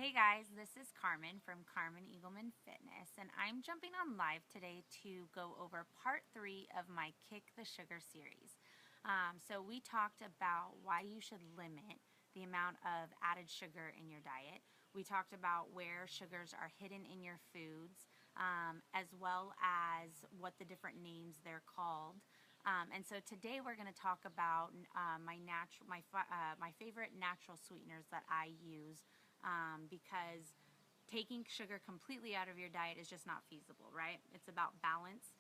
Hey guys, this is Carmen from Carmen Eagleman Fitness, and I'm jumping on live today to go over part 3 of my Kick the Sugar series. So we talked about why you should limit the amount of added sugar in your diet. We talked about where sugars are hidden in your foods, as well as what the different names they're called. And so today we're going to talk about my favorite natural sweeteners that I use, because taking sugar completely out of your diet is just not feasible, right? It's about balance.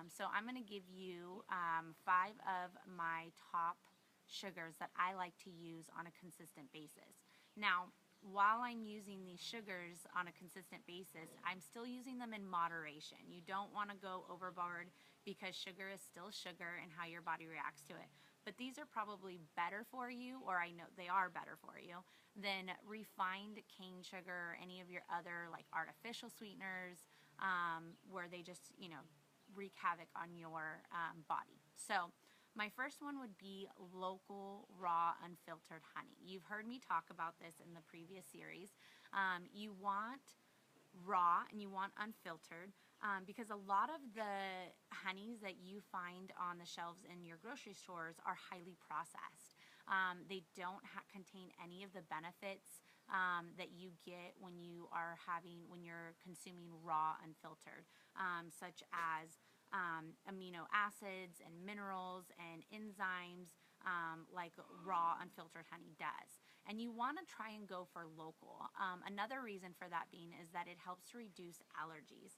So I'm going to give you 5 of my top sugars that I like to use on a consistent basis. Now, while I'm using these sugars on a consistent basis, I'm still using them in moderation. You don't want to go overboard because sugar is still sugar and how your body reacts to it. But these are probably better for you, or I know they are better for you, than refined cane sugar or any of your other like artificial sweeteners, where they just, wreak havoc on your body. So my first one would be local, raw, unfiltered honey. You've heard me talk about this in the previous series. You want raw and you want unfiltered, because a lot of the honeys that you find on the shelves in your grocery stores are highly processed. They don't contain any of the benefits that you get when you're consuming raw unfiltered, such as amino acids and minerals and enzymes, like raw unfiltered honey does. And you want to try and go for local. Another reason for that being is that it helps to reduce allergies.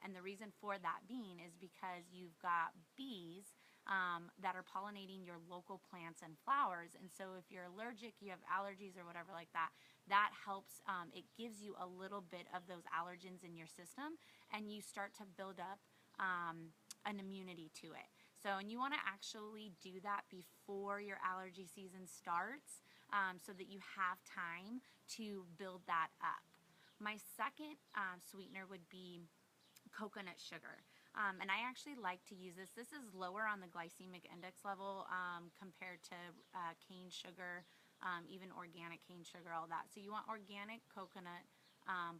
And the reason for that being is because you've got bees that are pollinating your local plants and flowers. And so if you're allergic, you have allergies or whatever like that, that helps. It gives you a little bit of those allergens in your system, and you start to build up an immunity to it. So, and you want to actually do that before your allergy season starts, so that you have time to build that up. My second sweetener would be coconut sugar. And I actually like to use this. This is lower on the glycemic index level compared to cane sugar, even organic cane sugar, all that. So you want organic coconut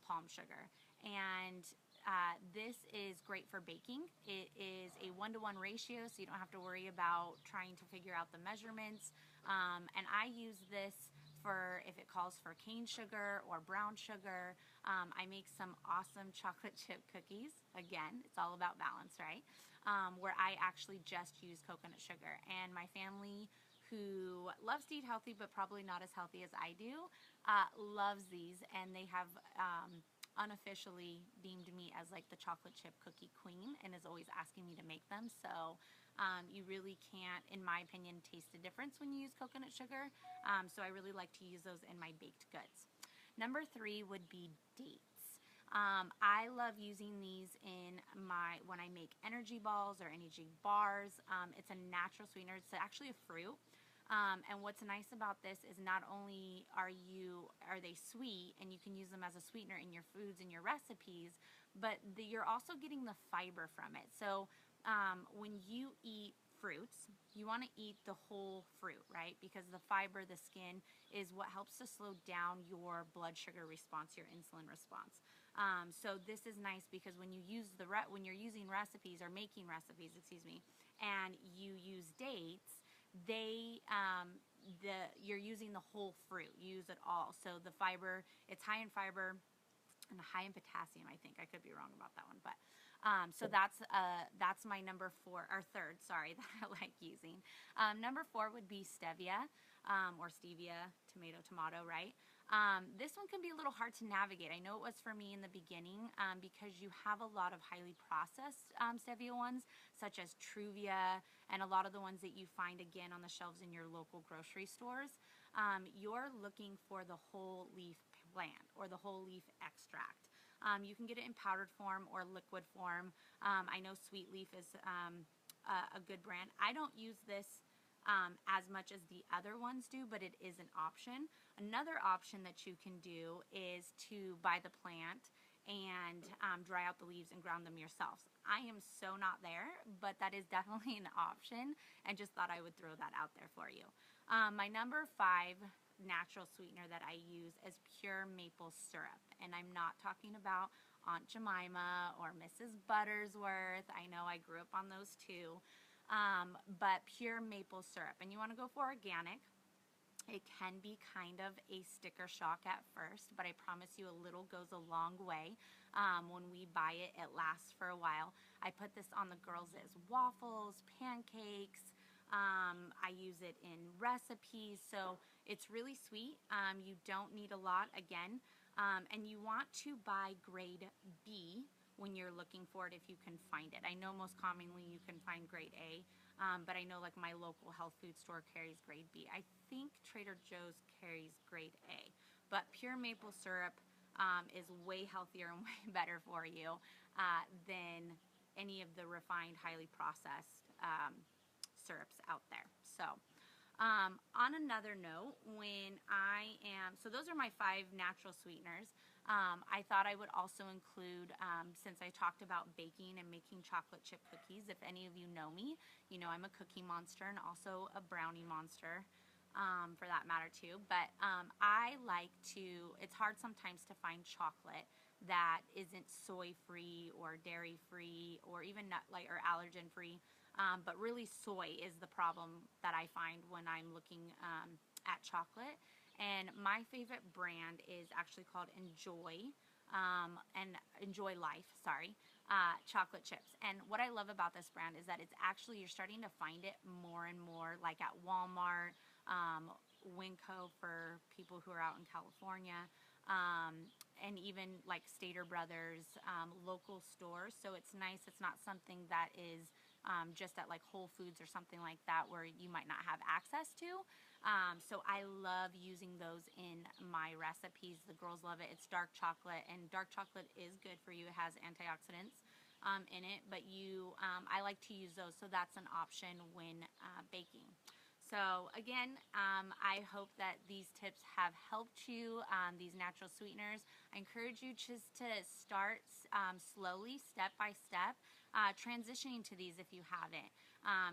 palm sugar. And this is great for baking. It is a 1-to-1 ratio, so you don't have to worry about trying to figure out the measurements. And I use this for if it calls for cane sugar or brown sugar. I make some awesome chocolate chip cookies. Again, it's all about balance, right? Where I actually just use coconut sugar. And my family, who loves to eat healthy but probably not as healthy as I do, loves these, and they have unofficially deemed me as like the chocolate chip cookie queen and is always asking me to make them. So you really can't, in my opinion, taste the difference when you use coconut sugar. So I really like to use those in my baked goods. Number 3 would be dates. I love using these when I make energy balls or energy bars. It's a natural sweetener. It's actually a fruit. And what's nice about this is not only are they sweet and you can use them as a sweetener in your foods and your recipes, but you're also getting the fiber from it. So when you eat fruits, you want to eat the whole fruit, right? Because the fiber, the skin, is what helps to slow down your blood sugar response, your insulin response. So this is nice because when you use when you're using recipes or making recipes, excuse me, and you use dates, you're using the whole fruit. You use it all. So the fiber, it's high in fiber and high in potassium, I think. I could be wrong about that one, but so that's my number 4 or third, sorry, that I like using. Number 4 would be stevia, or stevia, tomato, right? This one can be a little hard to navigate. I know it was for me in the beginning, because you have a lot of highly processed stevia ones, such as Truvia, and a lot of the ones that you find again on the shelves in your local grocery stores. You're looking for the whole leaf plant or the whole leaf extract. You can get it in powdered form or liquid form. I know Sweet Leaf is a good brand. I don't use this as much as the other ones do, but it is an option. Another option that you can do is to buy the plant and dry out the leaves and ground them yourselves. I am so not there, but that is definitely an option, and just thought I would throw that out there for you. My number 5 natural sweetener that I use is pure maple syrup. And I'm not talking about Aunt Jemima or Mrs. Buttersworth. I know I grew up on those too. But pure maple syrup. And you want to go for organic. It can be kind of a sticker shock at first, but I promise you a little goes a long way. When we buy it, it lasts for a while. I put this on the girls' waffles, pancakes. I use it in recipes, so it's really sweet. You don't need a lot again, and you want to buy grade B when you're looking for it if you can find it. I know most commonly you can find grade A, but I know like my local health food store carries grade B. I think Trader Joe's carries grade A, but pure maple syrup is way healthier and way better for you than any of the refined, highly processed syrups out there. So on another note, so those are my 5 natural sweeteners. I thought I would also include, since I talked about baking and making chocolate chip cookies, if any of you know me, you know I'm a cookie monster and also a brownie monster, for that matter too. But I like to, it's hard sometimes to find chocolate that isn't soy-free or dairy-free or even nut, like, or allergen-free. But really soy is the problem that I find when I'm looking at chocolate. And my favorite brand is actually called Enjoy, and Enjoy Life, sorry, chocolate chips. And what I love about this brand is that it's actually, you're starting to find it more and more, like at Walmart, Winco for people who are out in California, and even like Stater Brothers, local stores. So it's nice. It's not something that is just at like Whole Foods or something like that where you might not have access to. So I love using those in my recipes. The girls love it. It's dark chocolate, and dark chocolate is good for you. It has antioxidants in it, but I like to use those, so that's an option when baking. So again, I hope that these tips have helped you, these natural sweeteners. I encourage you just to start slowly, step by step, transitioning to these if you haven't.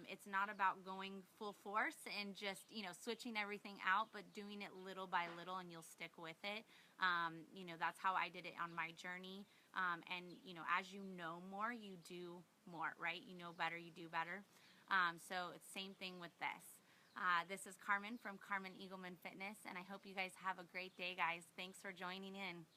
It's not about going full force and just, switching everything out, but doing it little by little, and you'll stick with it. That's how I did it on my journey. And, as you know more, you do more, right? You know better, you do better. So it's same thing with this. This is Carmen from Carmen Eagleman Fitness, and I hope you guys have a great day, guys. Thanks for joining in.